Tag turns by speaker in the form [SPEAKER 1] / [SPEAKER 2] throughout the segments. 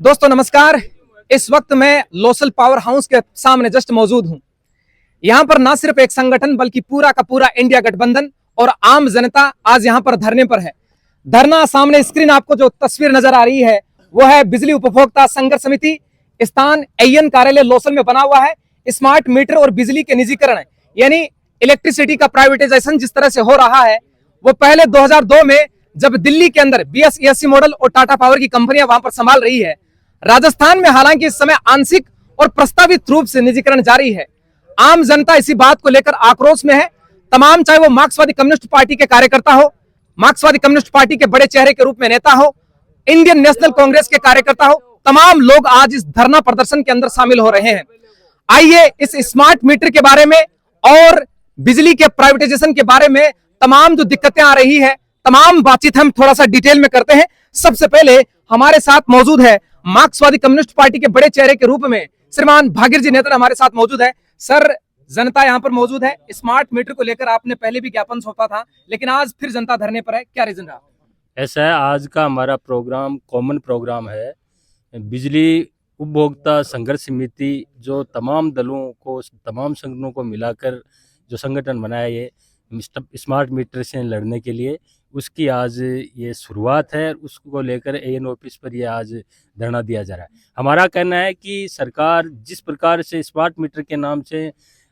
[SPEAKER 1] दोस्तों नमस्कार। इस वक्त मैं लोसल पावर हाउस के सामने जस्ट मौजूद हूं। यहां पर ना सिर्फ एक संगठन बल्कि पूरा का पूरा इंडिया गठबंधन और आम जनता आज यहां पर धरने पर है। धरना सामने स्क्रीन आपको जो तस्वीर नजर आ रही है वो है बिजली उपभोक्ता संघर्ष समिति स्थान AN कार्यालय लोसल में बना हुआ है। स्मार्ट मीटर और बिजली के निजीकरण यानी इलेक्ट्रिसिटी का प्राइवेटाइजेशन जिस तरह से हो रहा है वो पहले 2002 में जब दिल्ली के अंदर BSESC मॉडल और टाटा पावर की कंपनियां वहां पर संभाल रही है। राजस्थान में हालांकि इस समय आंशिक और प्रस्तावित रूप से निजीकरण जारी है। आम जनता इसी बात को लेकर आक्रोश में है। तमाम, चाहे वो मार्क्सवादी कम्युनिस्ट पार्टी के कार्यकर्ता हो, मार्क्सवादी कम्युनिस्ट पार्टी के बड़े चेहरे के रूप में नेता हो, इंडियन नेशनल कांग्रेस के कार्यकर्ता हो, तमाम लोग आज इस धरना प्रदर्शन के अंदर शामिल हो रहे हैं। आइए इस स्मार्ट मीटर के बारे में और बिजली के प्राइवेटाइजेशन के बारे में तमाम जो दिक्कतें आ रही है तमाम बातचीत हम थोड़ा सा डिटेल में करते हैं। सबसे पहले हमारे साथ मौजूद है मार्क्सवादी कम्युनिस्ट पार्टी के बड़े चेहरे के रूप में श्रीमान भागीर जी नेता हमारे साथ मौजूद है। सर, जनता यहाँ पर मौजूद है। स्मार्ट मीटर को लेकर आपने पहले भी ज्ञापन सौंपा था लेकिन आज फिर जनता धरने पर है, क्या रीजन रहा?
[SPEAKER 2] ऐसा है, आज का हमारा प्रोग्राम कॉमन प्रोग्राम है। बिजली उपभोक्ता संघर्ष समिति जो तमाम दलों को, तमाम संगठनों को मिलाकर जो संगठन बनाया ये स्मार्ट मीटर से लड़ने के लिए, उसकी आज ये शुरुआत है। उसको लेकर AN ऑफिस पर ये आज धरना दिया जा रहा है। हमारा कहना है कि सरकार जिस प्रकार से स्मार्ट मीटर के नाम से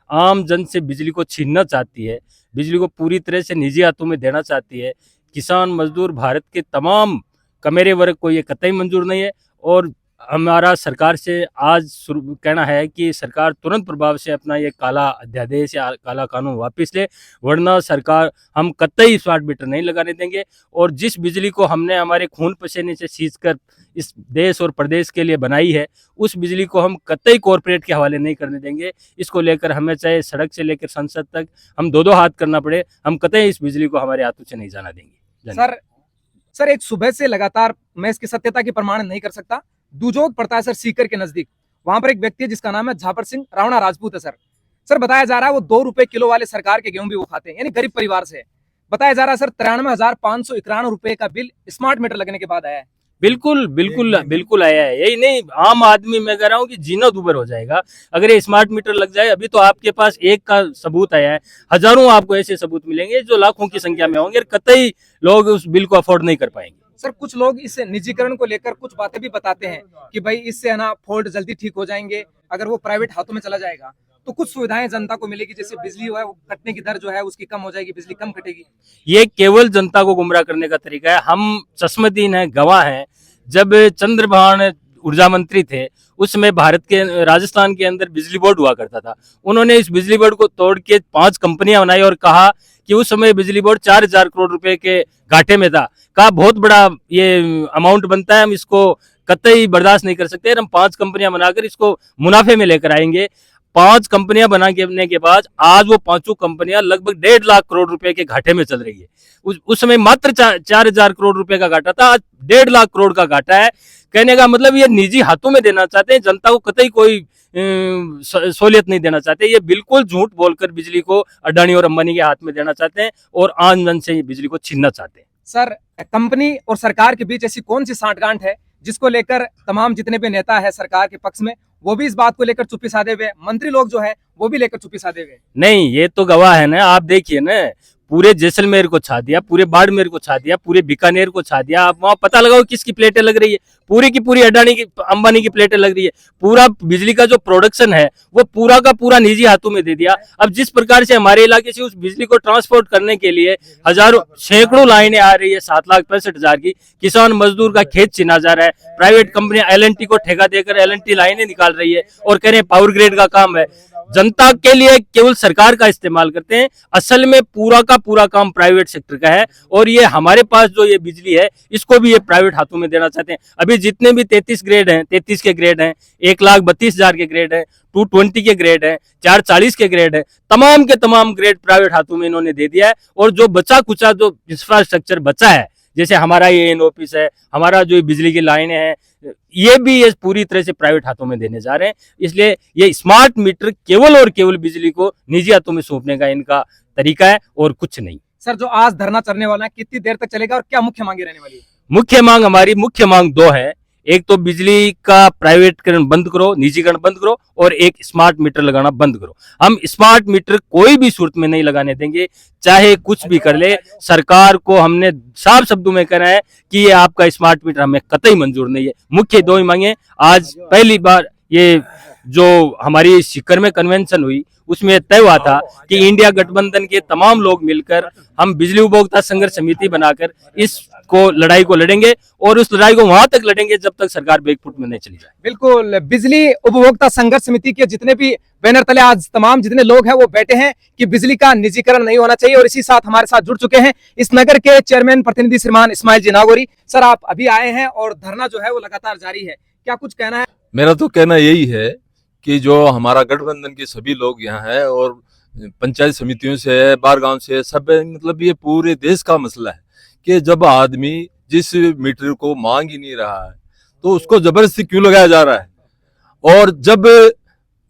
[SPEAKER 2] आम जन से बिजली को छीनना चाहती है, बिजली को पूरी तरह से निजी हाथों में देना चाहती है, किसान मजदूर भारत के तमाम कमेरे वर्ग को ये कतई मंजूर नहीं है। और हमारा सरकार से आज कहना है कि सरकार तुरंत प्रभाव से अपना ये काला अध्यादेश या काला कानून वापस ले, वरना सरकार हम कतई स्मार्ट मीटर नहीं लगाने देंगे। और जिस बिजली को हमने हमारे खून पसीने से सींच कर इस देश और प्रदेश के लिए बनाई है, उस बिजली को हम कतई कॉरपोरेट के हवाले नहीं करने देंगे। इसको लेकर हमें चाहे सड़क से लेकर संसद तक हम दो हाथ करना पड़े, हम कतई इस बिजली को हमारे हाथों से नहीं जाना देंगे।
[SPEAKER 1] सर एक सुबह से लगातार, मैं इसकी सत्यता की प्रमाण नहीं कर सकता, दुजोग पड़ता है सर सीकर के नजदीक। वहां पर एक व्यक्ति है जिसका नाम है झापर सिंह रावणा राजपूत है। सर बताया जा रहा है वो 2 रुपए किलो वाले सरकार के गेहूं भी वो खाते हैं, यानी गरीब परिवार से। बताया जा रहा है सर 93,591 रुपए का बिल स्मार्ट मीटर लगने के बाद आया है।
[SPEAKER 2] बिल्कुल बिल्कुल बिल्कुल आया है। यही नहीं, आम आदमी मैं कह रहा हूँ कि जीना दुभर हो जाएगा अगर ये स्मार्ट मीटर लग जाए। अभी तो आपके पास एक का सबूत आया है, हजारों आपको ऐसे सबूत मिलेंगे जो लाखों की संख्या में होंगे। कतई लोग उस बिल को अफोर्ड नहीं कर पाएंगे।
[SPEAKER 1] सर कुछ लोग इस निजीकरण को लेकर कुछ बातें भी बताते हैं कि भाई इससे है ना फॉल्ट जल्दी ठीक हो जाएंगे, अगर वो प्राइवेट हाथों में चला जाएगा तो कुछ सुविधाएं जनता को मिलेगी, जैसे बिजली है वो कटने की दर जो है उसकी कम हो जाएगी, बिजली कम कटेगी।
[SPEAKER 2] ये केवल जनता को गुमराह करने का तरीका है। हम चश्मदीन हैं, गवाह हैं। जब चंद्रभान ऊर्जा मंत्री थे उस समय भारत के राजस्थान के अंदर बिजली बोर्ड हुआ करता था। उन्होंने इस बिजली बोर्ड को तोड़ के 5 कंपनियां बनाई और कहा कि उस समय बिजली बोर्ड 4,000 करोड़ रुपए के घाटे में था। कहा बहुत बड़ा ये अमाउंट बनता है, हम इसको कतई बर्दाश्त नहीं कर सकते, हम 5 कंपनियां बनाकर इसको मुनाफे में लेकर आएंगे। 5 कंपनियां बनाने के बाद आज वो 5 कंपनियां लगभग 1.5 लाख करोड़ रुपए के घाटे में चल रही है। उस समय मात्र 4,000 करोड़ रुपए का घाटा था, आज 1.5 लाख करोड़ का घाटा है। कहने का मतलब ये निजी हाथों में देना चाहते हैं, जनता को कतई कोई सहूलियत नहीं देना चाहते। ये बिल्कुल झूठ बोलकर बिजली को अडानी और अंबानी के हाथ में देना चाहते हैं और आम जन से बिजली को छीनना चाहते हैं।
[SPEAKER 1] सर कंपनी और सरकार के बीच ऐसी कौन सी सांठगांठ है जिसको लेकर तमाम जितने भी नेता है सरकार के पक्ष में वो भी इस बात को लेकर चुप्पी साधे हुए, मंत्री लोग जो है वो भी लेकर चुप्पी साधे हुए?
[SPEAKER 2] नहीं, ये तो गवाह है ना। आप देखिए ना, पूरे जैसलमेर को छा दिया, पूरे बाड़मेर को छा दिया, पूरे बीकानेर को छा दिया। आप वहां पता लगाओ किसकी प्लेटें लग रही है। पूरी की पूरी अडानी की, अंबानी की प्लेटें लग रही है। पूरा बिजली का जो प्रोडक्शन है वो पूरा का पूरा निजी हाथों में दे दिया। अब जिस प्रकार से हमारे इलाके से उस बिजली को ट्रांसपोर्ट करने के लिए हजारों सैकड़ों लाइनें आ रही है, 7,65,000 की, किसान मजदूर का खेत छीना जा रहा है। प्राइवेट कंपनियां LNT को ठेका देकर LNT लाइनें निकाल रही है और कह रहे हैं पावर ग्रिड का काम है। जनता के लिए केवल सरकार का इस्तेमाल करते हैं। असल में पूरा का पूरा काम प्राइवेट सेक्टर का है और ये हमारे पास जो ये बिजली है इसको भी ये प्राइवेट हाथों में देना चाहते हैं। अभी जितने भी 33 ग्रेड हैं, 33 के ग्रेड हैं, 1,32,000 के ग्रेड हैं, 220 के ग्रेड हैं, 440 के ग्रेड हैं, तमाम के तमाम ग्रेड प्राइवेट हाथों में इन्होंने दे दिया है। और जो बचा कुचा जो इंफ्रास्ट्रक्चर बचा है, जैसे हमारा ये AN ऑफिस है, हमारा जो बिजली की लाइनें हैं, ये भी ये पूरी तरह से प्राइवेट हाथों में देने जा रहे हैं। इसलिए ये स्मार्ट मीटर केवल और केवल बिजली को निजी हाथों में सौंपने का इनका तरीका है और कुछ नहीं।
[SPEAKER 1] सर जो आज धरना चलने वाला है कितनी देर तक चलेगा और क्या मुख्य मांगे रहने वाली है?
[SPEAKER 2] मुख्य मांग, हमारी मुख्य मांग 2 है। एक तो बिजली का प्राइवेटकरण बंद करो, निजीकरण बंद करो, और एक स्मार्ट मीटर लगाना बंद करो। हम स्मार्ट मीटर कोई भी सूरत में नहीं लगाने देंगे, चाहे कुछ भी कर ले। सरकार को हमने साफ शब्दों में कहना है कि ये आपका स्मार्ट मीटर हमें कतई मंजूर नहीं है। मुख्य दो ही मांगे, आज पहली बार ये जो हमारी सीकर में कन्वेंशन हुई उसमें तय हुआ था कि इंडिया गठबंधन के तमाम लोग मिलकर हम बिजली उपभोक्ता संघर्ष समिति बनाकर इसको लड़ाई को लड़ेंगे, और उस लड़ाई को वहां तक लड़ेंगे जब तक सरकार बैकफुट में नहीं चली जाए।
[SPEAKER 1] बिल्कुल, बिजली उपभोक्ता संघर्ष समिति के जितने भी बैनर तले आज तमाम जितने लोग हैं वो बैठे हैं कि बिजली का निजीकरण नहीं होना चाहिए। और इसी साथ हमारे साथ जुड़ चुके हैं इस नगर के चेयरमैन प्रतिनिधि श्रीमान इस्माइल जी नागौरी। सर, आप अभी आए हैं और धरना जो है वो लगातार जारी है, क्या कुछ कहना है?
[SPEAKER 3] मेरा तो कहना यही है कि जो हमारा गठबंधन के सभी लोग यहाँ है और पंचायत समितियों से है, बाहर गांव से है, सब है, मतलब ये पूरे देश का मसला है कि जब आदमी जिस मीटर को मांग ही नहीं रहा है तो उसको जबरदस्ती क्यों लगाया जा रहा है, और जब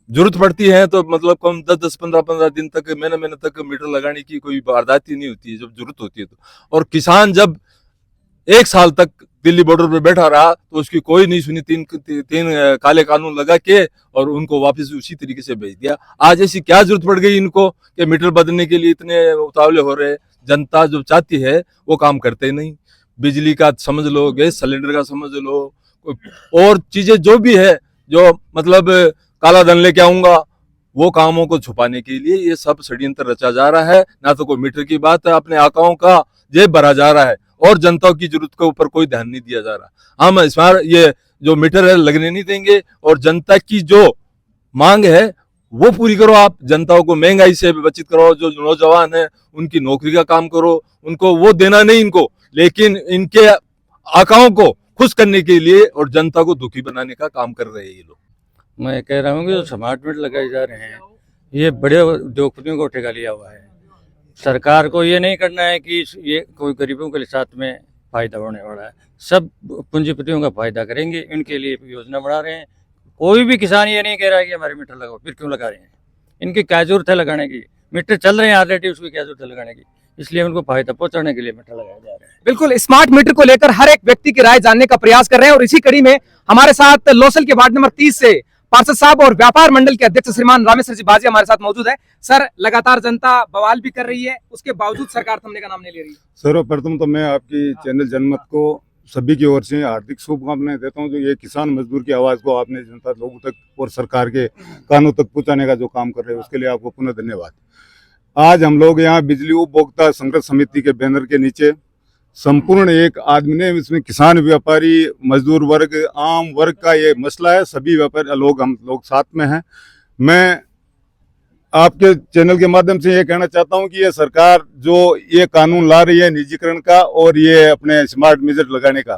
[SPEAKER 3] जरूरत पड़ती है तो मतलब कम 10-10, 15-15 दिन तक, महीने तक मीटर लगाने की कोई वारदात ही नहीं होती है जब जरूरत होती है तो। और किसान जब 1 साल तक दिल्ली बॉर्डर पे बैठा रहा तो उसकी कोई नहीं सुनी, तीन काले कानून लगा के और उनको वापस उसी तरीके से भेज दिया। आज ऐसी क्या जरूरत पड़ गई इनको कि मीटर बदलने के लिए इतने उतावले हो रहे? जनता जो चाहती है वो काम करते नहीं। बिजली का समझ लो, गैस सिलेंडर का समझ लो, और चीजें जो भी है, जो मतलब काला धन लेके आऊंगा, वो कामों को छुपाने के लिए ये सब षड्यंत्र रचा जा रहा है। ना तो कोई मीटर की बात है, अपने आकाओं का जेब भरा जा रहा है और जनता की जरूरत के ऊपर कोई ध्यान नहीं दिया जा रहा। हम इस बार ये जो मीटर है लगने नहीं देंगे, और जनता की जो मांग है वो पूरी करो। आप जनता को महंगाई से बचित करो, जो नौजवान है उनकी नौकरी का काम करो, उनको वो देना नहीं इनको, लेकिन इनके आकाओं को खुश करने के लिए और जनता को दुखी बनाने का काम कर रहे हैं ये लोग।
[SPEAKER 4] मैं कह रहा हूँ कि जो स्मार्ट मीटर लगाए जा रहे हैं ये बड़े उद्योगपतियों को ठेका लिया हुआ है। सरकार को ये नहीं करना है कि ये कोई गरीबों के साथ में फायदा होने वाला है, सब पूंजीपतियों का फायदा करेंगे, इनके लिए योजना बना रहे हैं। कोई भी किसान ये नहीं कह रहा है कि हमारे मीटर लगाओ, फिर क्यों लगा रहे हैं? इनकी क्या जरूरत है लगाने की? मीटर चल रहे हैं ऑलरेडी, उसकी क्या जरूरत है लगाने की? इसलिए उनको फायदा पहुंचाने के लिए मीटर लगाए जा रहे हैं।
[SPEAKER 1] बिल्कुल, स्मार्ट मीटर को लेकर हर एक व्यक्ति की राय जानने का प्रयास कर रहे हैं। और इसी कड़ी में हमारे साथ लोसल के वार्ड नंबर 30 से पार्षद साहब और व्यापार मंडल के अध्यक्ष श्रीमान रामेश्वर जी बाजी हमारे साथ मौजूद है। सर, लगातार जनता बवाल भी कर रही है, उसके बावजूद सरकार थमने का नाम नहीं ले रही है।
[SPEAKER 5] सर्वप्रथम तो मैं आपकी चैनल जनमत को सभी की ओर से हार्दिक शुभकामनाएं देता हूं। जो ये किसान मजदूर की आवाज को आपने जनता लोगों तक और सरकार के कानों तक पहुंचाने का जो काम कर रहे हैं उसके लिए आपको पुनः धन्यवाद। आज हम लोग यहाँ बिजली उपभोक्ता संघर्ष समिति के बैनर के नीचे संपूर्ण एक आदमी ने, इसमें किसान, व्यापारी, मजदूर वर्ग, आम वर्ग का ये मसला है। सभी व्यापारी लोग, हम लोग साथ में हैं। मैं आपके चैनल के माध्यम से ये कहना चाहता हूं कि ये सरकार जो ये कानून ला रही है निजीकरण का और ये अपने स्मार्ट मीटर लगाने का,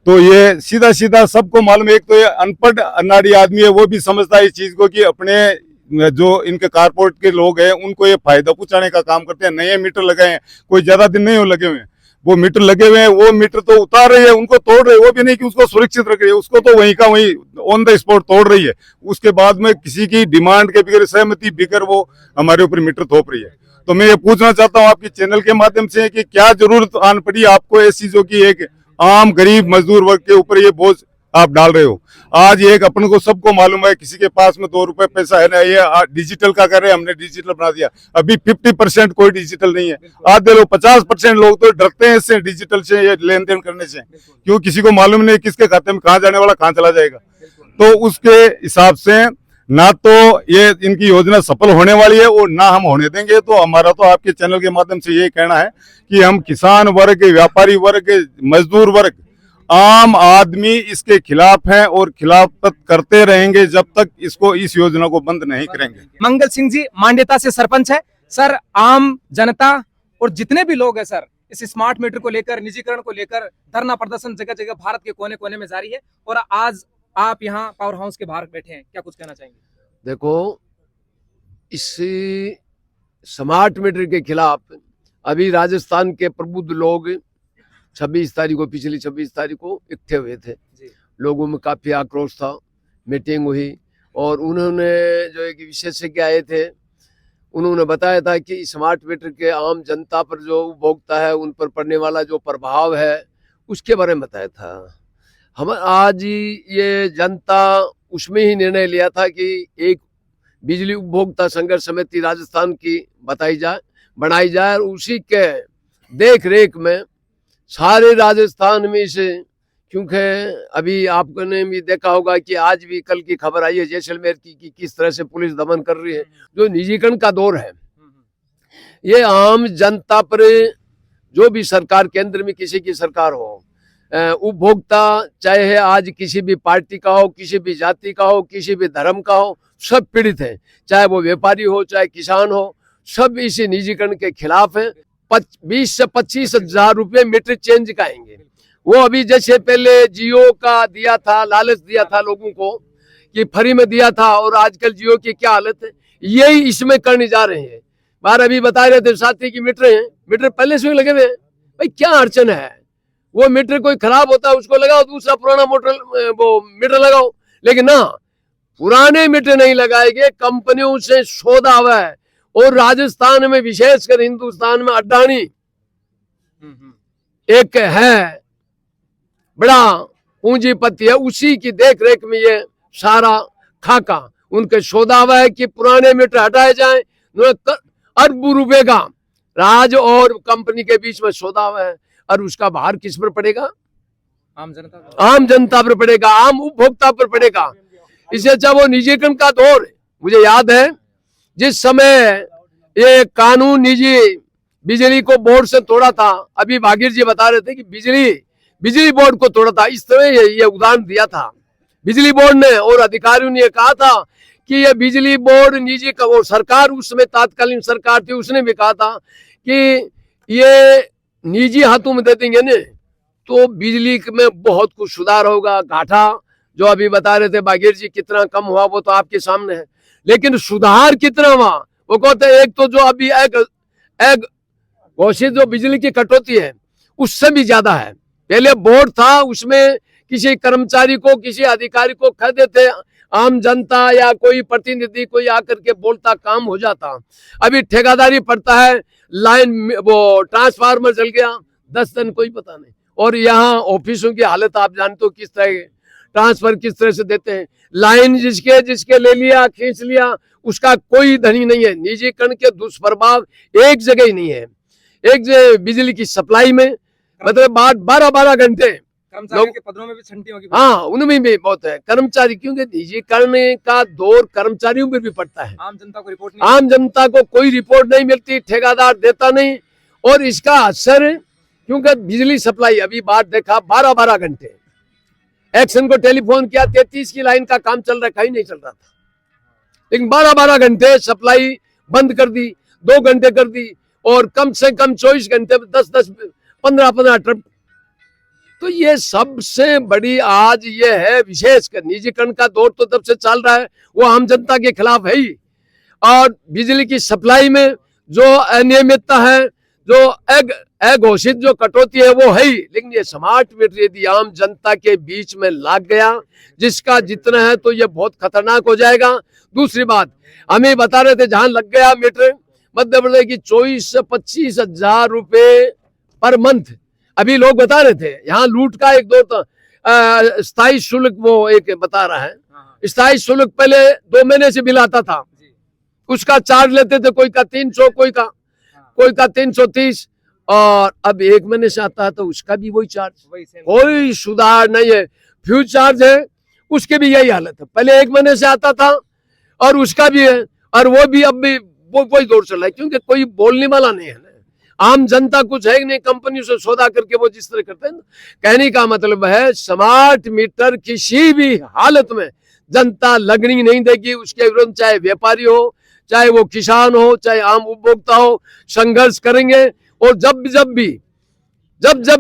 [SPEAKER 5] तो ये सीधा सीधा सबको मालूम है। एक तो ये अनपढ़ अनाड़ी आदमी है, वो भी समझता है इस चीज को कि अपने जो इनके कारपोरेट के लोग हैं उनको ये फायदा पहुंचाने का काम करते हैं। नए मीटर लगाए हैं, कोई ज्यादा दिन नहीं हो लगे हुए हैं, वो मीटर लगे हुए हैं, वो मीटर तो उतार रही है, उनको तोड़ रही है। वो भी नहीं कि उसको सुरक्षित रख रही है, उसको तो वहीं का वहीं ऑन द स्पॉट तोड़ रही है। उसके बाद में किसी की डिमांड के बगैर, सहमति बगैर वो हमारे ऊपर मीटर थोप रही है। तो मैं ये पूछना चाहता हूँ आपके चैनल के माध्यम से कि क्या जरूरत आन पड़ी आपको ऐसी चीजों की? एक आम गरीब मजदूर वर्ग के ऊपर ये बोझ आप डाल रहे हो। आज एक अपन को सबको मालूम है, किसी के पास में 2 रुपए पैसा है ना, ये डिजिटल का कर रहे हैं, हमने डिजिटल बना दिया। अभी 50% कोई डिजिटल नहीं है। आधे लोग, 50% लोग तो डरते हैं इससे, डिजिटल से, ये लेन देन करने से, क्यों किसी को मालूम नहीं किसके खाते में कहाँ जाने वाला, कहाँ चला जाएगा। तो उसके हिसाब से ना तो ये इनकी योजना सफल होने वाली है और ना हम होने देंगे। तो हमारा तो आपके चैनल के माध्यम से ये कहना है कि हम किसान वर्ग, व्यापारी वर्ग, मजदूर वर्ग, आम आदमी इसके खिलाफ हैं और खिलाफत करते रहेंगे जब तक इसको, इस योजना को बंद नहीं करेंगे।
[SPEAKER 1] मंगल सिंह जी मांडेता से सरपंच है। सर, आम जनता और जितने भी लोग हैं सर, इस स्मार्ट मीटर को लेकर, निजीकरण को लेकर धरना प्रदर्शन जगह जगह भारत के कोने कोने में जारी है, और आज आप यहाँ पावर हाउस के बाहर बैठे हैं, क्या कुछ कहना चाहेंगे?
[SPEAKER 6] देखो, इस स्मार्ट मीटर के खिलाफ अभी राजस्थान के प्रबुद्ध लोग 26 तारीख को, पिछली 26 तारीख को इकट्ठे हुए थे। लोगों में काफी आक्रोश था, मीटिंग हुई और उन्होंने जो एक विशेषज्ञ आए थे, उन्होंने बताया था कि स्मार्ट मीटर के आम जनता पर जो उपभोक्ता है उन पर पड़ने वाला जो प्रभाव है उसके बारे में बताया था। हम आज ये जनता उसमें ही निर्णय लिया था कि एक बिजली उपभोक्ता संघर्ष समिति राजस्थान की बनाई जाए और उसी के देख रेख में सारे राजस्थान में इसे, क्योंकि अभी आपने भी देखा होगा कि आज भी कल की खबर आई है जैसलमेर की कि किस तरह से पुलिस दमन कर रही है। जो निजीकरण का दौर है ये आम जनता पर, जो भी सरकार केंद्र में किसी की सरकार हो, उपभोक्ता चाहे आज किसी भी पार्टी का हो, किसी भी जाति का हो, किसी भी धर्म का हो, सब पीड़ित है। चाहे वो व्यापारी हो चाहे किसान हो, सब इसी निजीकरण के खिलाफ है। 20 से 25 हजार रुपये मीटर चेंज का आएंगे। वो अभी जैसे पहले जियो का दिया था, लालच दिया था लोगों को कि फ्री में दिया था, और आजकल जियो की क्या हालत है यही इसमें करने जा रहे हैं। बार अभी बता रहे थे साथी की मीटर है, मीटर पहले से लगे हुए हैं। भाई क्या अड़चन है, वो मीटर कोई खराब होता है उसको लगाओ, दूसरा पुराना मीटर लगाओ, लेकिन ना पुराने मीटर नहीं लगाएंगे। कंपनियों से सौदा हुआ है, और राजस्थान में विशेषकर हिंदुस्तान में अडानी एक है बड़ा पूंजीपति है, उसी की देख रेख में ये सारा खाका उनके सौदा हुआ है कि पुराने मीटर हटाए जाएं। अरबों रुपए का राज और कंपनी के बीच में सौदा हुआ है, और उसका भार किस पर पड़ेगा? आम जनता पर पड़ेगा, आम उपभोक्ता पर पड़ेगा। इससे अच्छा वो निजीकरण का दौर, मुझे याद है जिस समय ये कानून निजी बिजली को बोर्ड से तोड़ा था, अभी भागीर जी बता रहे थे कि बिजली बोर्ड को तोड़ा था। इस तरह ये उदाहरण दिया था बिजली बोर्ड ने, और अधिकारियों ने कहा था कि ये बिजली बोर्ड निजी का, और सरकार उस समय तत्कालीन सरकार थी, उसने भी कहा था कि ये निजी हाथों में दे देंगे ना तो बिजली में बहुत कुछ सुधार होगा। घाटा जो अभी बता रहे थे बागीर जी कितना कम हुआ वो तो आपके सामने है, लेकिन सुधार कितना हुआ वो कहते हैं। एक तो जो अभी एक घोषित जो बिजली की कटौती है उससे भी ज्यादा है। पहले बोर्ड था, उसमें किसी कर्मचारी को, किसी अधिकारी को कह देते, आम जनता या कोई प्रतिनिधि कोई आकर के बोलता, काम हो जाता। अभी ठेकेदारी पड़ता है, लाइन वो ट्रांसफार्मर जल गया 10 दिन कोई पता नहीं। और यहाँ ऑफिसों की हालत आप जानते हो किस तरह, ट्रांसफर किस तरह से देते हैं, लाइन जिसके ले लिया खींच लिया उसका कोई धनी नहीं है। निजीकरण के दुष्प्रभाव एक जगह ही नहीं है। एक बिजली की सप्लाई में मतलब 12-12 घंटे
[SPEAKER 1] कर्मचारियों के पदों में भी छंटी होगी।
[SPEAKER 6] हाँ, उनमें भी बहुत है कर्मचारी, क्योंकि निजीकरण का दौर कर्मचारियों पर भी पड़ता है।
[SPEAKER 1] आम जनता को रिपोर्ट नहीं,
[SPEAKER 6] आम जनता को कोई रिपोर्ट नहीं मिलती, ठेकेदार देता नहीं, और इसका असर क्योंकि बिजली सप्लाई अभी बात देखा 12-12 घंटे एक्शन को टेलीफोन किया, 33 की लाइन का काम चल रहा है, कहीं नहीं चल रहा था, लेकिन 12-12 घंटे सप्लाई बंद कर दी, 2 घंटे कर दी, और कम से कम 24 घंटे 10-10 15-15 ट्रिप। तो ये सबसे बड़ी आज ये है विशेषकर निजीकरण का दौर तो तब से चल रहा है, वो आम जनता के खिलाफ है ही। और बिजली की सप्लाई में जो अनियमितता है, जो अघोषित जो कटौती है वो है ही, लेकिन ये स्मार्ट मीटर यदि आम जनता के बीच में लाग गया, जिसका जितना है तो ये बहुत खतरनाक हो जाएगा। दूसरी बात हमें बता रहे थे जहां लग गया मीटर मध्य प्रदेश की 24 से 25 हजार रुपए पर मंथ, अभी लोग बता रहे थे यहाँ लूट का एक दौर था। स्थायी शुल्क वो एक बता रहा है, स्थायी शुल्क पहले 2 महीने से बिल आता था, उसका चार्ज लेते थे, कोई का 300, कोई का 330, और अब 1 महीने से आता है तो उसका भी वही चार्ज, कोई सुधार नहीं है। फ्यूज चार्ज है उसके भी यही हालत है, पहले 1 महीने से आता था और उसका भी है, और वो भी अब भी वही दौर चल रहा है, क्योंकि कोई बोलने वाला नहीं है ना। आम जनता कुछ है नहीं, कंपनी से सौदा करके वो जिस तरह करते हैं। कहने का मतलब है स्मार्ट मीटर किसी भी हालत में जनता लगनी नहीं देगी, उसके विरुद्ध चाहे व्यापारी हो, चाहे वो किसान हो, चाहे आम उपभोक्ता हो, संघर्ष करेंगे। और जब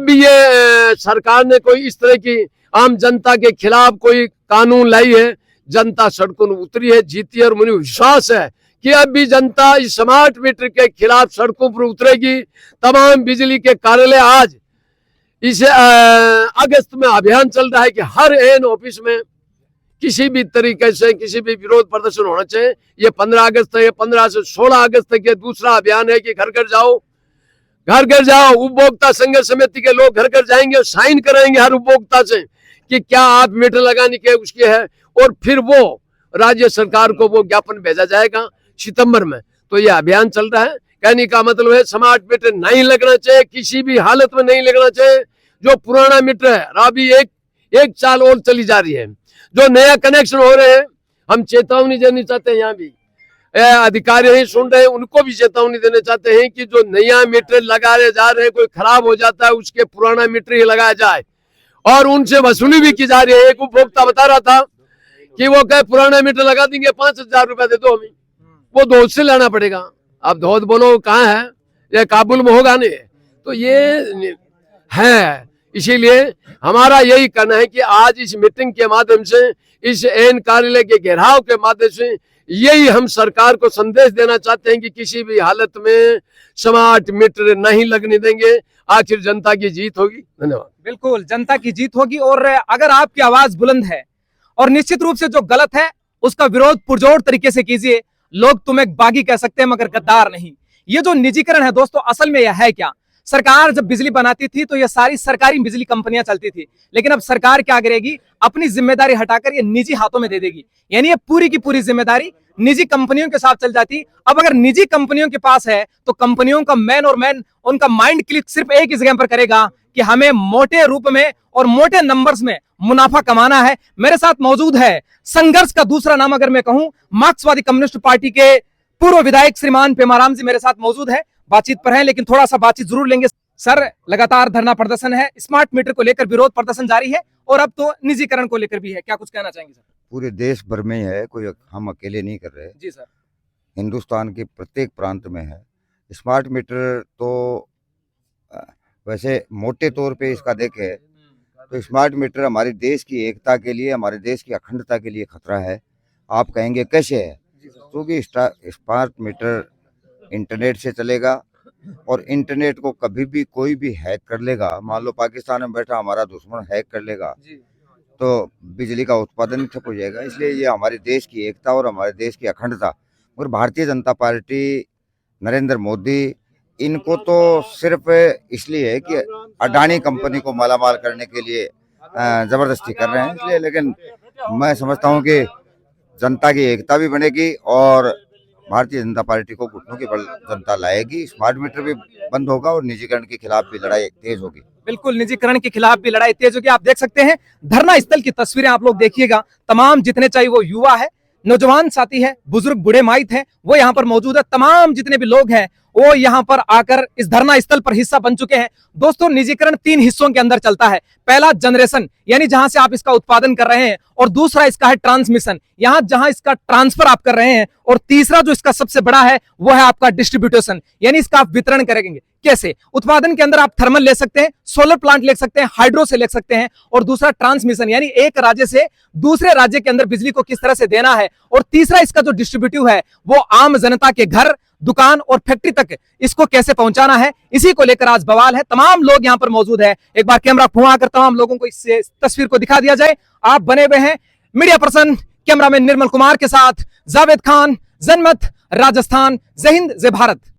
[SPEAKER 6] भी ये सरकार ने कोई इस तरह की आम जनता के खिलाफ कोई कानून लाई है, जनता सड़कों में उतरी है, जीती है, और मुझे विश्वास है कि अब भी जनता इस स्मार्ट मीटर के खिलाफ सड़कों पर उतरेगी। तमाम बिजली के कार्यालय आज इसे अगस्त में अभियान चल रहा है कि हर एन ऑफिस में किसी भी तरीके से किसी भी विरोध प्रदर्शन होना चाहिए। ये 15 अगस्त है, 15 से 16 अगस्त तक ये दूसरा अभियान है कि घर घर जाओ। उपभोक्ता संघर्ष समिति के लोग घर घर जाएंगे और साइन कराएंगे हर उपभोक्ता से कि क्या आप मीटर लगाने के उसके है, और फिर वो राज्य सरकार को वो ज्ञापन भेजा जाएगा सितंबर में। तो ये अभियान चल रहा है। कहने का मतलब है स्मार्ट मीटर नहीं लगना चाहिए, किसी भी हालत में नहीं लगना चाहिए। जो पुराना मीटर है अभी एक साल और चली जा रही है, जो नया कनेक्शन हो रहे हैं हम चेतावनी देनी चाहते हैं। यहाँ भी अधिकारी नहीं सुन रहे हैं, उनको भी चेतावनी देना चाहते हैं कि जो नया मीटर लगाए जा रहे हैं कोई खराब हो जाता है उसके पुराना मीटर ही लगाया जाए, और उनसे वसूली भी की जा रही है। एक उपभोक्ता बता रहा था कि वो कहे पुराना मीटर लगा देंगे 5,000 रुपया दे दो, हमें वो धौत से लाना पड़ेगा। अब धौत बोलो कहाँ है, ये काबुल में होगा नहीं। तो ये है, इसीलिए हमारा यही कहना है कि आज इस मीटिंग के माध्यम से, इस एन कार्यालय के घेराव के माध्यम से यही हम सरकार को संदेश देना चाहते हैं कि किसी भी हालत में स्मार्ट मीटर नहीं लगने देंगे। आखिर जनता की जीत होगी। धन्यवाद।
[SPEAKER 1] बिल्कुल जनता की जीत होगी, और अगर आपकी आवाज बुलंद है और निश्चित रूप से जो गलत है उसका विरोध पुरजोर तरीके से कीजिए। लोग तुम्हें बागी कह सकते हैं मगर गद्दार नहीं। ये जो निजीकरण है दोस्तों, असल में यह है क्या? सरकार जब बिजली बनाती थी तो ये सारी सरकारी बिजली कंपनियां चलती थी, लेकिन अब सरकार क्या करेगी, अपनी जिम्मेदारी हटाकर ये निजी हाथों में दे देगी। यानी ये पूरी की पूरी जिम्मेदारी निजी कंपनियों के साथ चल जाती। अब अगर निजी कंपनियों के पास है तो कंपनियों का मैन उनका माइंड क्लिक सिर्फ एक ही जगह पर करेगा कि हमें मोटे रूप में और मोटे नंबर्स में मुनाफा कमाना है। मेरे साथ मौजूद है संघर्ष का दूसरा नाम अगर मैं कहूं, मार्क्सवादी कम्युनिस्ट पार्टी के पूर्व विधायक श्रीमान पेमाराम जी मेरे साथ मौजूद है, बातचीत पर है, लेकिन थोड़ा सा बातचीत जरूर लेंगे। सर, लगातार धरना प्रदर्शन है, स्मार्ट मीटर को लेकर विरोध प्रदर्शन जारी है और अब तो निजीकरण को लेकर भी है, क्या कुछ कहना चाहेंगे सर?
[SPEAKER 7] पूरे देश भर में है, कोई हम अकेले नहीं कर रहे।
[SPEAKER 1] जी सर।
[SPEAKER 7] हिंदुस्तान के प्रत्येक प्रांत में है स्मार्ट मीटर। तो वैसे मोटे तौर पे इसका देखें तो स्मार्ट मीटर हमारे देश की एकता के लिए, हमारे देश की अखंडता के लिए खतरा है। आप कहेंगे कैसे है? क्योंकि स्मार्ट मीटर इंटरनेट से चलेगा और इंटरनेट को कभी भी कोई भी हैक कर लेगा। मान लो पाकिस्तान में बैठा हमारा दुश्मन हैक कर लेगा तो बिजली का उत्पादन ठप हो जाएगा। इसलिए ये हमारे देश की एकता और हमारे देश की अखंडता। और भारतीय जनता पार्टी, नरेंद्र मोदी, इनको तो सिर्फ इसलिए है कि अडानी कंपनी को मालामाल करने के लिए जबरदस्ती कर रहे हैं इसलिए। लेकिन मैं समझता हूँ कि जनता की एकता भी बनेगी और भारतीय जनता पार्टी को घुटनों की बल जनता लाएगी। स्मार्ट मीटर भी बंद होगा और निजीकरण के खिलाफ भी लड़ाई तेज होगी।
[SPEAKER 1] बिल्कुल, निजीकरण के खिलाफ भी लड़ाई तेज होगी। आप देख सकते हैं धरना स्थल की तस्वीरें, आप लोग देखिएगा। तमाम जितने चाहे वो युवा है, नौजवान साथी है, बुजुर्ग बूढ़े माइत हैं, वो यहाँ पर मौजूद है। तमाम जितने भी लोग हैं वो यहाँ पर आकर इस धरना स्थल पर हिस्सा बन चुके हैं। दोस्तों, निजीकरण 3 हिस्सों के अंदर चलता है। पहला जनरेशन, यानी जहां से आप इसका उत्पादन कर रहे हैं, और दूसरा इसका है ट्रांसमिशन, यहां जहां इसका ट्रांसफर आप कर रहे हैं, और तीसरा जो इसका सबसे बड़ा है वो है आपका डिस्ट्रीब्यूटेशन, यानी इसका आप वितरण करेंगे। कैसे? उत्पादन के अंदर आप थर्मल ले सकते हैं, सोलर प्लांट ले सकते हैं, हाइड्रो से ले सकते हैं, और दूसरा ट्रांसमिशन, यानी एक राज्य से दूसरे राज्य के अंदर बिजली को किस तरह से देना है, और तीसरा इसका जो डिस्ट्रीब्यूटिव है वो आम जनता के घर, दुकान और फैक्ट्री तक इसको कैसे पहुंचाना है। इसी को लेकर आज बवाल है। तमाम लोग यहां पर मौजूद है। एक बार कैमरा घुमा कर तमाम लोगों को इस तस्वीर को दिखा दिया जाए। आप बने हुए हैं media person cameraman Nirmal Kumar के साथ, जावेद खान, जनमत, राजस्थान। जय हिंद, जय भारत।